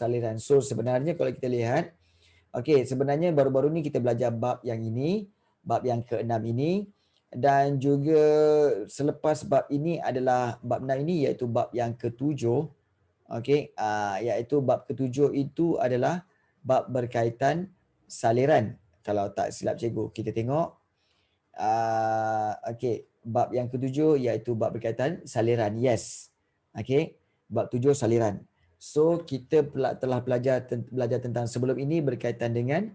saliran. So sebenarnya kalau kita lihat, okey, sebenarnya baru-baru ni kita belajar bab yang ini, bab yang ke-6 ini, dan juga selepas bab ini adalah bab 6 ini iaitu bab yang ke-7. Okey, iaitu bab ke-7 itu adalah bab berkaitan saliran. Kalau tak silap cikgu, kita tengok. Okey, bab yang ke-7 iaitu bab berkaitan saliran. Yes. Okey, bab 7 saliran. So kita telah belajar tentang sebelum ini berkaitan dengan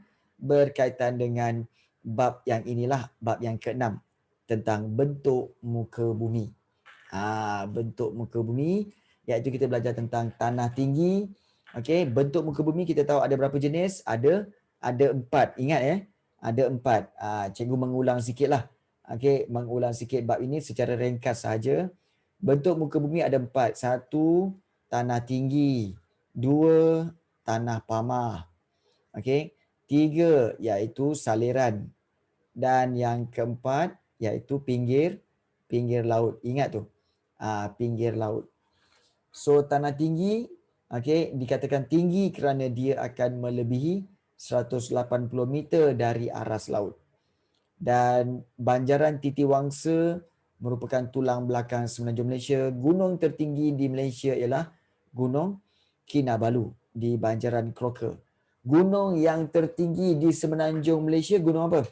bab yang inilah, bab yang ke-6 tentang bentuk muka bumi. Bentuk muka bumi iaitu kita belajar tentang tanah tinggi. Okey, bentuk muka bumi kita tahu ada berapa jenis? Ada 4. Ingat ya. Ada 4. Cikgu mengulang sikitlah. Okey, mengulang sikit bab ini secara ringkas saja. Bentuk muka bumi ada 4. 1, tanah tinggi. 2, tanah pamah. Okey. 3 iaitu saliran. Dan yang keempat iaitu pinggir laut. Ingat tu. Pinggir laut. So tanah tinggi, okey, dikatakan tinggi kerana dia akan melebihi 180 meter dari aras laut. Dan banjaran Titiwangsa merupakan tulang belakang Semenanjung Malaysia. Gunung tertinggi di Malaysia ialah Gunung Kinabalu di banjaran Crocker. Gunung yang tertinggi di Semenanjung Malaysia, gunung apa?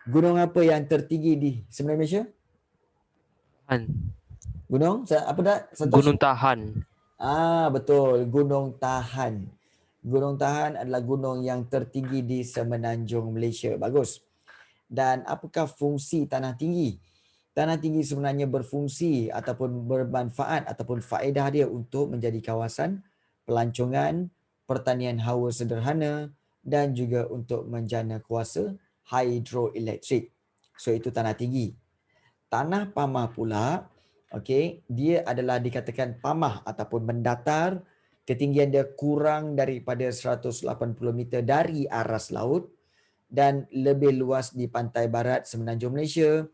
Gunung apa yang tertinggi di Semenanjung Malaysia? Gunung apa dah? Gunung Tahan. Betul, Gunung Tahan. Gunung Tahan adalah gunung yang tertinggi di Semenanjung Malaysia. Bagus. Dan apakah fungsi tanah tinggi? Tanah tinggi sebenarnya berfungsi ataupun bermanfaat ataupun faedah dia untuk menjadi kawasan pelancongan, pertanian hawa sederhana dan juga untuk menjana kuasa hidroelektrik. So itu tanah tinggi. Tanah pamah pula, okey, dia adalah dikatakan pamah ataupun mendatar. Ketinggian dia kurang daripada 180 meter dari aras laut dan lebih luas di pantai barat Semenanjung Malaysia.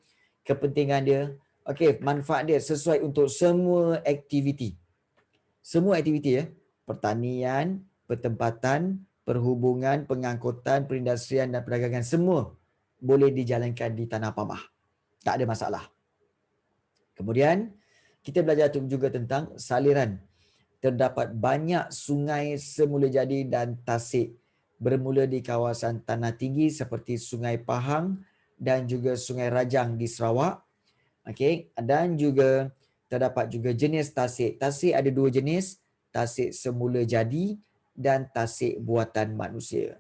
Kepentingan dia, okey, manfaat dia sesuai untuk semua aktiviti. Semua aktiviti ya. Pertanian, pertempatan, perhubungan, pengangkutan, perindustrian dan perdagangan semua boleh dijalankan di tanah pamah. Tak ada masalah. Kemudian kita belajar juga tentang saliran. Terdapat banyak sungai semula jadi dan tasik bermula di kawasan tanah tinggi seperti Sungai Pahang dan juga Sungai Rajang di Sarawak. Okey, dan juga terdapat juga jenis tasik. Tasik ada 2 jenis, tasik semula jadi dan tasik buatan manusia.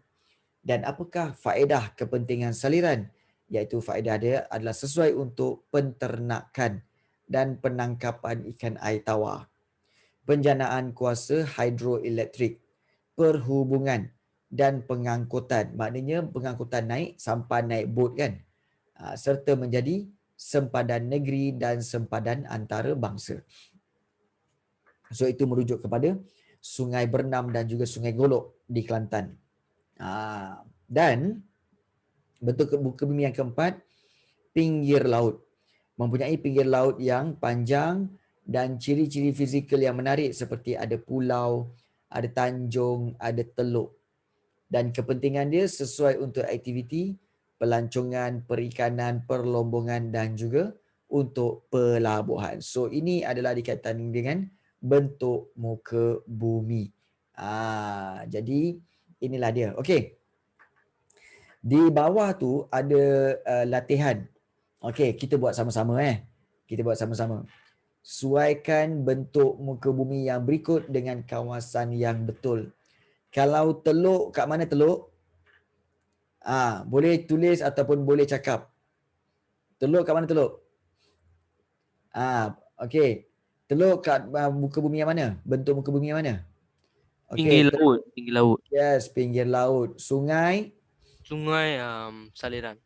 Dan apakah faedah kepentingan saliran? Iaitu faedah dia adalah sesuai untuk penternakan dan penangkapan ikan air tawar, penjanaan kuasa hidroelektrik, perhubungan dan pengangkutan. Maknanya pengangkutan naik sampan, naik bot kan. Serta menjadi sempadan negeri dan sempadan antarabangsa. So itu merujuk kepada Sungai Bernam dan juga Sungai Golok di Kelantan. Dan bentuk muka bumi yang keempat, pinggir laut. Mempunyai pinggir laut yang panjang dan ciri-ciri fizikal yang menarik seperti ada pulau, ada tanjung, ada teluk. Dan kepentingan dia sesuai untuk aktiviti pelancongan, perikanan, perlombongan dan juga untuk pelabuhan. So ini adalah dikaitkan dengan bentuk muka bumi. Jadi inilah dia. Okey. Di bawah tu ada latihan. Okey, kita buat sama-sama Kita buat sama-sama. Suaikan bentuk muka bumi yang berikut dengan kawasan yang betul. Kalau teluk, kat mana teluk? Boleh tulis ataupun boleh cakap. Teluk kat mana teluk? Okey. Teluk kat muka bumi yang mana? Bentuk muka bumi yang mana? Pinggir Okey. laut, pinggir laut. Yes, pinggir laut. Sungai? Sungai saliran.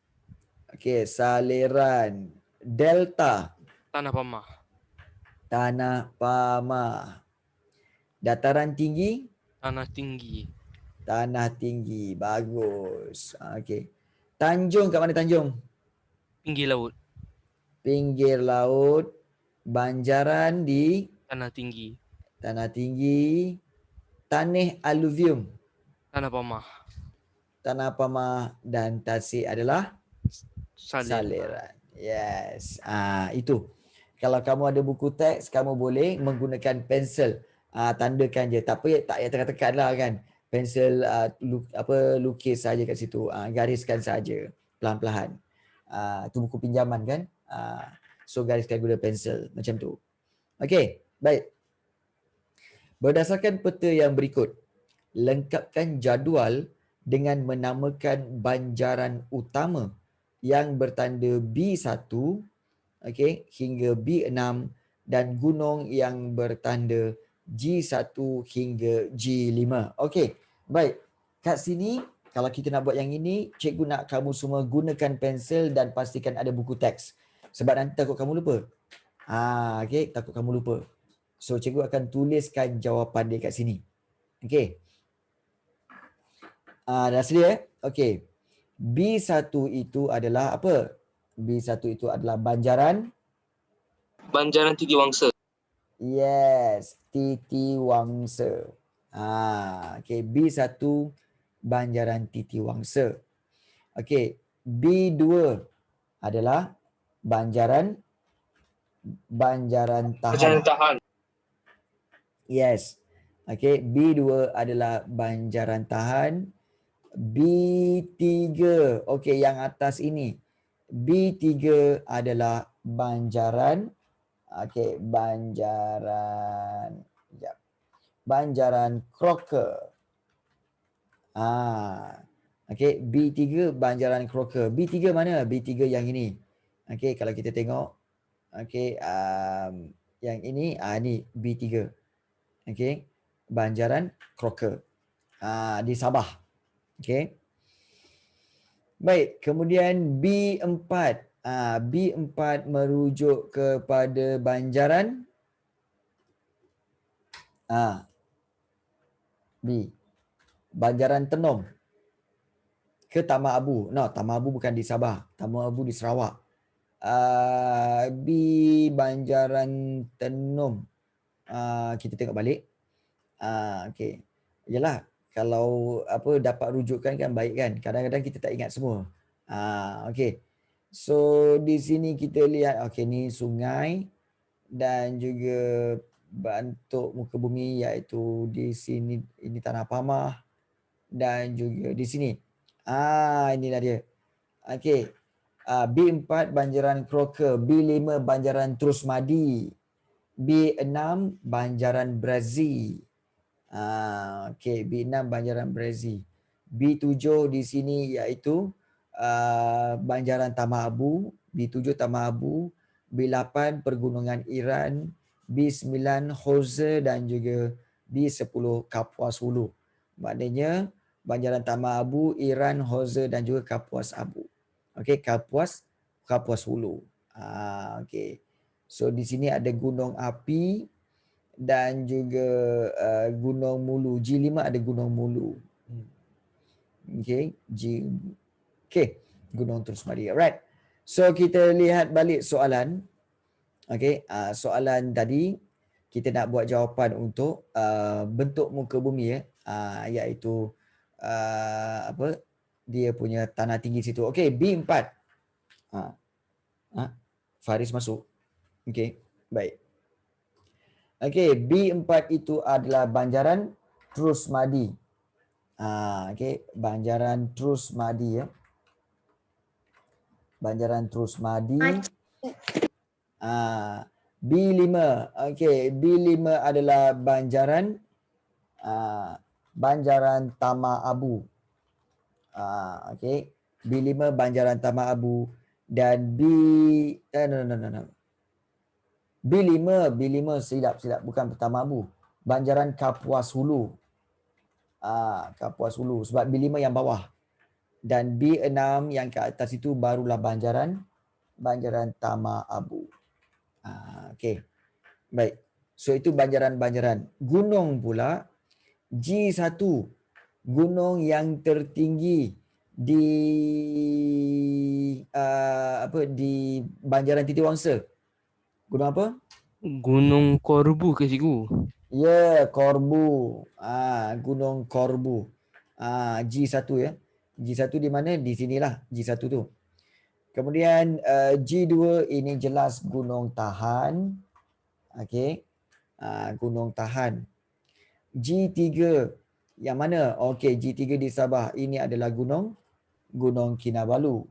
Okey, saliran. Delta? Tanah pamah. Tanah pamah. Dataran tinggi? Tanah tinggi. Tanah tinggi. Bagus. Okey. Tanjung kat mana tanjung? Pinggir laut. Pinggir laut. Banjaran di? Tanah tinggi. Tanah tinggi. Tanah aluvium, Tanah Pamah. tanah pamah, dan tasik adalah Saliran. saliran. Yes. Itu. Kalau kamu ada buku teks, kamu boleh menggunakan pensel. Tandakan je. Tak payah tekan-tekan lah kan. Pensel lukis saja kat situ. Gariskan saja pelan-pelan. Itu buku pinjaman kan. So gariskan guna pensel macam tu. Okey, baik. Berdasarkan peta yang berikut, lengkapkan jadual dengan menamakan banjaran utama yang bertanda B1 hingga B6 dan gunung yang bertanda G1 hingga G5. Okey, baik. Kat sini kalau kita nak buat yang ini, cikgu nak kamu semua gunakan pensel dan pastikan ada buku teks. Sebab nanti takut kamu lupa. Takut kamu lupa. So cikgu akan tuliskan jawapan dia kat sini. Okey. Dah sedia? Okey. B1 itu adalah apa? B1 itu adalah banjaran Titiwangsa. Yes, Titiwangsa. Okey, B1 banjaran Titiwangsa. Okey, B2 adalah banjaran tahan. Yes. Okey, B2 adalah banjaran tahan. B3, okey, yang atas ini. B3 adalah banjaran banjaran Crocker. Okey, B3 banjaran Crocker. B3 mana? B3 yang ini. Okey, kalau kita tengok, okey, yang ini, ni B3. Okey, banjaran Crocker. Di Sabah. Okey. Baik, kemudian B4. B4 merujuk kepada banjaran B. Banjaran Tenom ke Tamak Abu. No, Tamak Abu bukan di Sabah. Tamak Abu di Sarawak. B banjaran Tenom. Kita tengok balik. Okey. Yalah, kalau dapat rujukan kan baik kan. Kadang-kadang kita tak ingat semua. Okey. So di sini kita lihat, okey, ni sungai dan juga bentuk muka bumi, iaitu di sini ini tanah pamah dan juga di sini. Inilah dia. Okey. B4 banjaran Crocker, B5 banjaran Terus Madi, B6 banjaran Brazil. Okey, B6 banjaran Brazil. B7 di sini iaitu banjaran Tamak Abu, B7 Tamak Abu, B8 Pergunungan Iran, B9 Hoze dan juga B10 Kapuas Hulu. Maknanya banjaran Tamak Abu, Iran, Hoze dan juga Kapuas Abu. Okey, Kapuas Hulu. Okey. So di sini ada Gunung Api dan juga Gunung Mulu. G5 ada Gunung Mulu. Okey, Gunung Terus Madi. Alright. So kita lihat balik soalan. Okey, soalan tadi kita nak buat jawapan untuk bentuk muka bumi iaitu dia punya tanah tinggi situ. Okey, B4. Faris masuk. Okey, baik. Okey, B4 itu adalah banjaran Terus Madi. Okey, banjaran Terus Madi ya. Banjaran Terus Madi. B5. Okey, B5 adalah banjaran Tamak Abu. Okey, B5 banjaran Tamak Abu dan B5 silap bukan Tamak Abu. Banjaran Kapuas Hulu. Kapuas Hulu sebab B5 yang bawah. Dan B6 yang ke atas itu barulah banjaran Tamak Abu. Okey. Baik. So itu banjaran-banjaran. Gunung pula G1. Gunung yang tertinggi di di banjaran Titiwangsa. Gunung apa? Gunung Korbu ke cikgu? Ya, Korbu. Gunung Korbu. G1 ya. G1 di mana? Di sinilah G1 tu. Kemudian G2 ini jelas gunung tahan. Okey. Gunung tahan. G3 yang mana? Okey, G3 di Sabah. Ini adalah Gunung Kinabalu.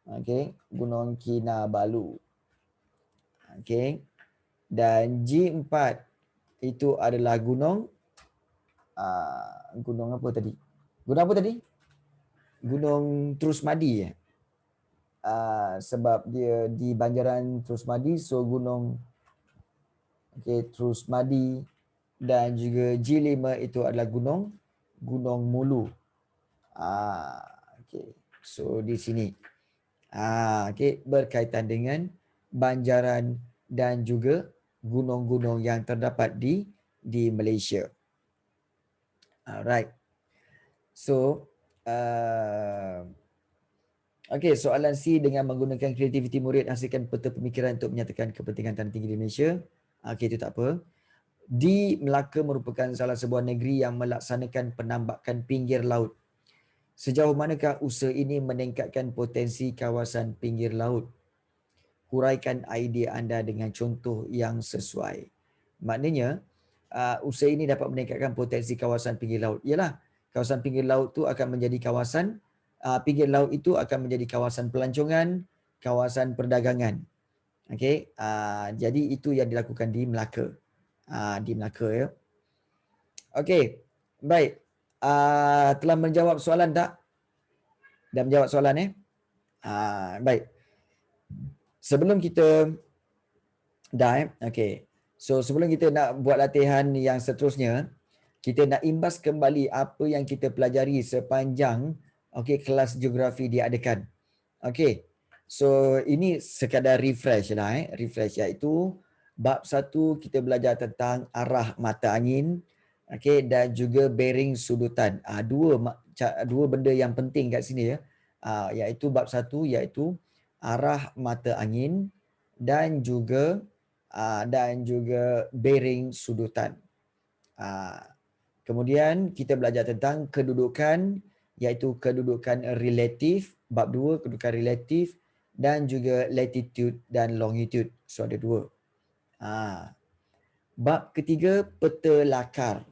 Okey, Gunung Kinabalu. Okey. Dan G4 itu adalah gunung apa tadi? Gunung apa tadi? Gunung Terusmadi ya. Sebab dia di Banjaran Terusmadi, so gunung Terusmadi. Dan juga G5 itu adalah Gunung Mulu. So di sini. Berkaitan dengan Banjaran dan juga gunung-gunung yang terdapat di Malaysia. Alright. So, soalan C, dengan menggunakan kreativiti murid hasilkan peta pemikiran untuk menyatakan kepentingan tanah tinggi di Malaysia. Itu tak apa. D, Melaka merupakan salah sebuah negeri yang melaksanakan penambakan pinggir laut. Sejauh manakah usaha ini meningkatkan potensi kawasan pinggir laut? Huraikan idea anda dengan contoh yang sesuai. Maknanya, usaha ini dapat meningkatkan potensi kawasan pinggir laut. Ialah, kawasan pinggir laut tu akan menjadi kawasan, pinggir laut itu akan menjadi kawasan pelancongan, kawasan perdagangan. Okey, jadi itu yang dilakukan di Melaka. Di Melaka ya. Okey, baik. Telah menjawab soalan tak? Dah menjawab soalan baik. Sebelum kita okey. So sebelum kita nak buat latihan yang seterusnya, kita nak imbas kembali apa yang kita pelajari sepanjang kelas geografi diadakan. Okey. So ini sekadar refresh lah refresh, iaitu bab 1 kita belajar tentang arah mata angin, dan juga bearing sudutan. Dua benda yang penting kat sini ya. Iaitu bab 1 iaitu arah mata angin dan juga bearing sudutan. Kemudian kita belajar tentang kedudukan, iaitu kedudukan relatif, bab 2 kedudukan relatif, dan juga latitude dan longitude. So ada 2. Bab ketiga, peta lakar.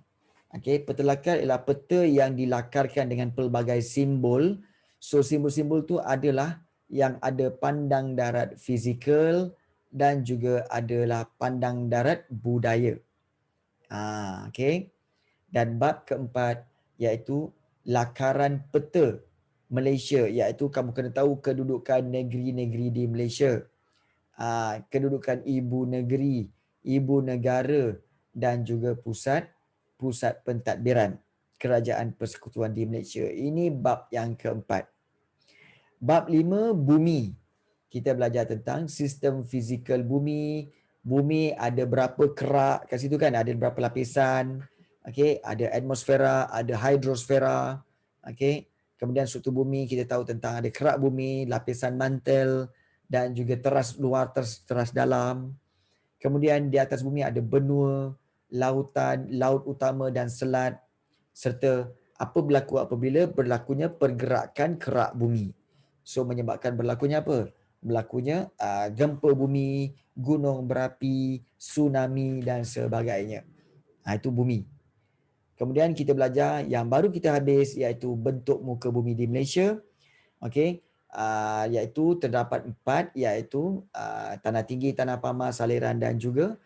Peta lakar ialah peta yang dilakarkan dengan pelbagai simbol. So simbol-simbol tu adalah yang ada pandang darat fizikal dan juga adalah pandang darat budaya. Dan bab keempat iaitu lakaran peta Malaysia, iaitu kamu kena tahu kedudukan negeri-negeri di Malaysia, kedudukan ibu negeri, ibu negara dan juga pusat pentadbiran Kerajaan Persekutuan di Malaysia. Ini bab yang keempat. Bab 5, bumi. Kita belajar tentang sistem fizikal bumi. Bumi ada berapa kerak kat situ kan? Ada berapa lapisan? Ada atmosfera, ada hidrosfera. Kemudian struktur bumi kita tahu tentang ada kerak bumi, lapisan mantel dan juga teras luar, teras dalam. Kemudian di atas bumi ada benua, lautan, laut utama dan selat, serta apa berlaku apabila berlakunya pergerakan kerak bumi. So menyebabkan berlakunya apa? Berlakunya gempa bumi, gunung berapi, tsunami dan sebagainya. Itu bumi. Kemudian kita belajar yang baru kita habis iaitu bentuk muka bumi di Malaysia. Iaitu terdapat 4, iaitu tanah tinggi, tanah pamas, saliran dan juga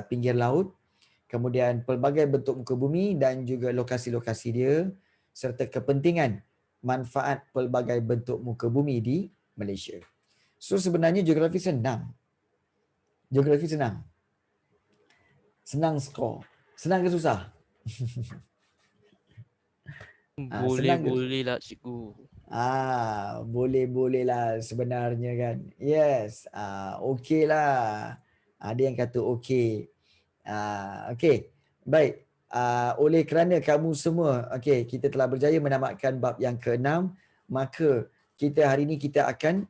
pinggir laut. Kemudian pelbagai bentuk muka bumi dan juga lokasi-lokasi dia serta kepentingan manfaat pelbagai bentuk muka bumi di Malaysia. So sebenarnya geografi senang. Geografi senang. Senang skor. Senang ke susah? Boleh-boleh lah cikgu. Boleh-boleh lah sebenarnya kan. Yes. Okey lah. Ada yang kata okey. Okey. Baik. Oleh kerana kamu semua kita telah berjaya menamatkan bab yang ke-6, maka kita hari ini kita akan